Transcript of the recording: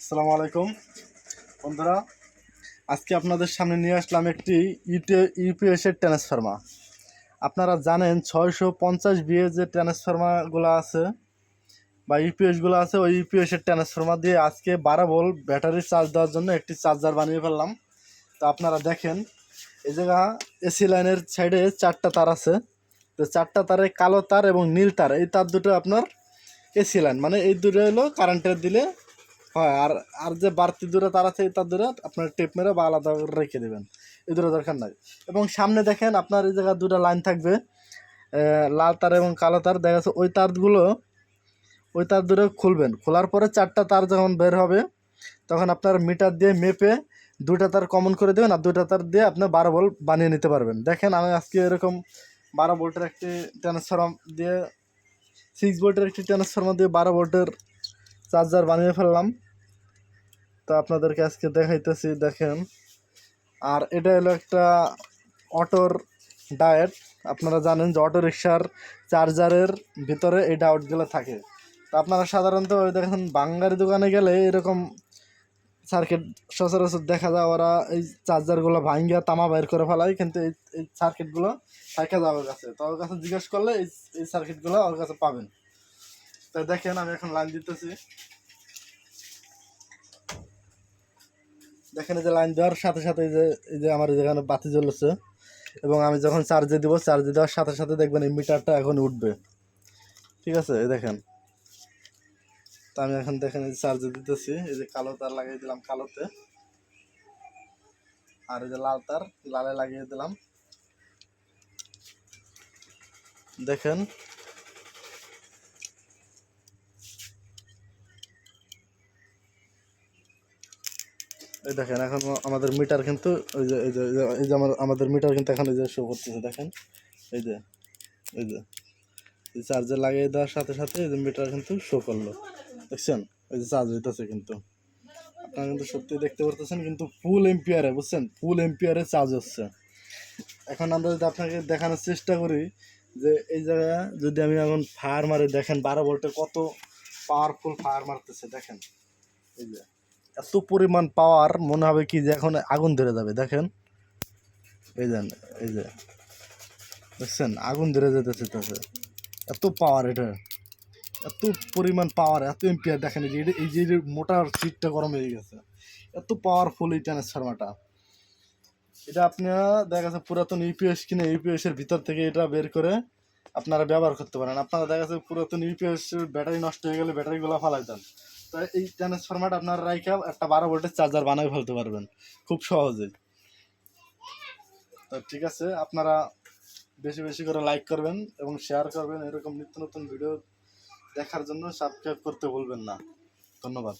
আসসালামু আলাইকুম বন্ধুরা, আজকে আপনাদের সামনে নিয়ে আসলাম একটি ইউপিএসের ট্রান্সফর্মার। আপনারা জানেন 650 বিএ যে ট্রান্সফর্মারগুলো আছে বা ইউপিএসগুলো আছে, ওই ইউপিএসের ট্রান্সফর্মার দিয়ে আজকে 12 ভোল্ট ব্যাটারি চার্জ দেওয়ার জন্য একটি চার্জার বানিয়ে ফেললাম। তো আপনারা দেখেন, এই জায়গা এসি লাইনের সাইডে 4টা তার আছে। তো 4টা তারে কালো তার এবং নীল তার, এই তার দুটো আপনার এসি লাইন, মানে এই দুটো হলো কারেন্টের দিলে হয়। আর আর যে বাড়তি দূরে তার আছে, তার দূরে আপনার টেপ মেরে বা আলাদা করে রেখে দেবেন, এই দূরে দরকার নাই। এবং সামনে দেখেন আপনার এই জায়গায় দুটো লাইন থাকবে, লাল তার এবং কালো তার। দেখা যাচ্ছে ওই তার দূরে খুলবেন, খোলার পরে 4টা তার যখন বের হবে তখন আপনার মিটার দিয়ে মেপে 2টা তার কমন করে দেবেন, আর 2টা তার দিয়ে আপনি 12 ভোল্ট বানিয়ে নিতে পারবেন। দেখেন আমি আজকে এরকম 12 ভোল্টের একটি ট্রান্সফর্মার দিয়ে 6 ভোল্টের একটি ট্রান্সফর্মার দিয়ে 12 ভোল্টের চার্জার বানিয়ে ফেললাম। তো আপনাদেরকে আজকে দেখাইতেছি, দেখেন। আর এটা হলো একটা অটোর ডায়েট। আপনারা জানেন যে অটো রিক্সার চার্জারের ভিতরে এই ডায়েটগুলো থাকে। তো আপনারা সাধারণত ওই দেখেন বাঙালি দোকানে গেলে এরকম সার্কিট সচরাচর দেখা যায়, ওরা এই চার্জারগুলো ভাঙ্গিয়া তামা বের করে ফেলায়, কিন্তু এই সার্কিটগুলো থাকে যায় ওর কাছে। তো ওর কাছে জিজ্ঞেস করলে এই সার্কিটগুলো ওর কাছে পাবেন। তো দেখেন আমি এখন লাইন দিতেছি। দেখেন এই যে লাইন দেওয়ার সাথে সাথে এই যে আমার যেখানে বাতি জ্বলেছে, এবং আমি যখন চার্জে দিব, চার্জে দেওয়ার সাথে সাথে দেখবেন এই মিটারটা এখন উঠবে। ঠিক আছে, এই দেখেন। তো আমি এখন দেখেন এই চার্জে দিতেছি, এই যে কালো তার লাগিয়ে দিলাম কালোতে, আর এই যে লাল তার লালে লাগিয়ে দিলাম। দেখেন এই দেখেন এখন আমাদের মিটার কিন্তু ওই যে এই যে এই যে আমাদের মিটার কিন্তু এখন এই যে শো করতেছে। দেখেন এই যে এই যে এই চার্জে লাগিয়ে দেওয়ার সাথে সাথে এই যে মিটার কিন্তু শো করলো, দেখছেন? এই যে চার্জ হইতেছে কিন্তু, আপনারা কিন্তু সত্যি দেখতে পারতেছেন, কিন্তু ফুল এম্পিয়ারে, বুঝছেন, ফুল এম্পিয়ারে চার্জ হচ্ছে। এখন আমরা যদি আপনাকে দেখানোর চেষ্টা করি যে এই জায়গায় যদি আমি এখন ফায়ার মারি, দেখেন 12 ভোল্টে কত পাওয়ারফুল ফায়ার মারতেছে। দেখেন এই যে এত পরিমাণ পাওয়ার, মনে হবে কি যে এখন আগুন ধরে যাবে। দেখেন এই যে এই যে দেখছেন আগুন ধরে যেতেছে, এত পাওয়ার এটা, এত পরিমাণ পাওয়ার, এত এম্পিয়ার। দেখেন এই যে মোটার সিটটা গরম হয়ে গেছে, এত পাওয়ারফুল এই ট্রান্সফর্মারটা। এটা আপনারা দেখা যাচ্ছে পুরাতন ইউপিএস কিনে ইউপিএস এর ভিতর থেকে এটা বের করে আপনারা ব্যবহার করতে পারেন। আপনারা দেখা যাচ্ছে পুরাতন ইউপিএস ব্যাটারি নষ্ট হয়ে গেলে ব্যাটারিগুলো ফালাই দেন, তো এই ট্রান্সফর্মারটা আপনারা রাইখা একটা 12 ভোল্টের চার্জার বানিয়ে ফেলতে পারবেন খুব সহজেই। তো ঠিক আছে, আপনারা বেশি বেশি করে লাইক করবেন এবং শেয়ার করবেন। এরকম নিত্য নতুন ভিডিও দেখার জন্য সাবস্ক্রাইব করতে ভুলবেন না। ধন্যবাদ।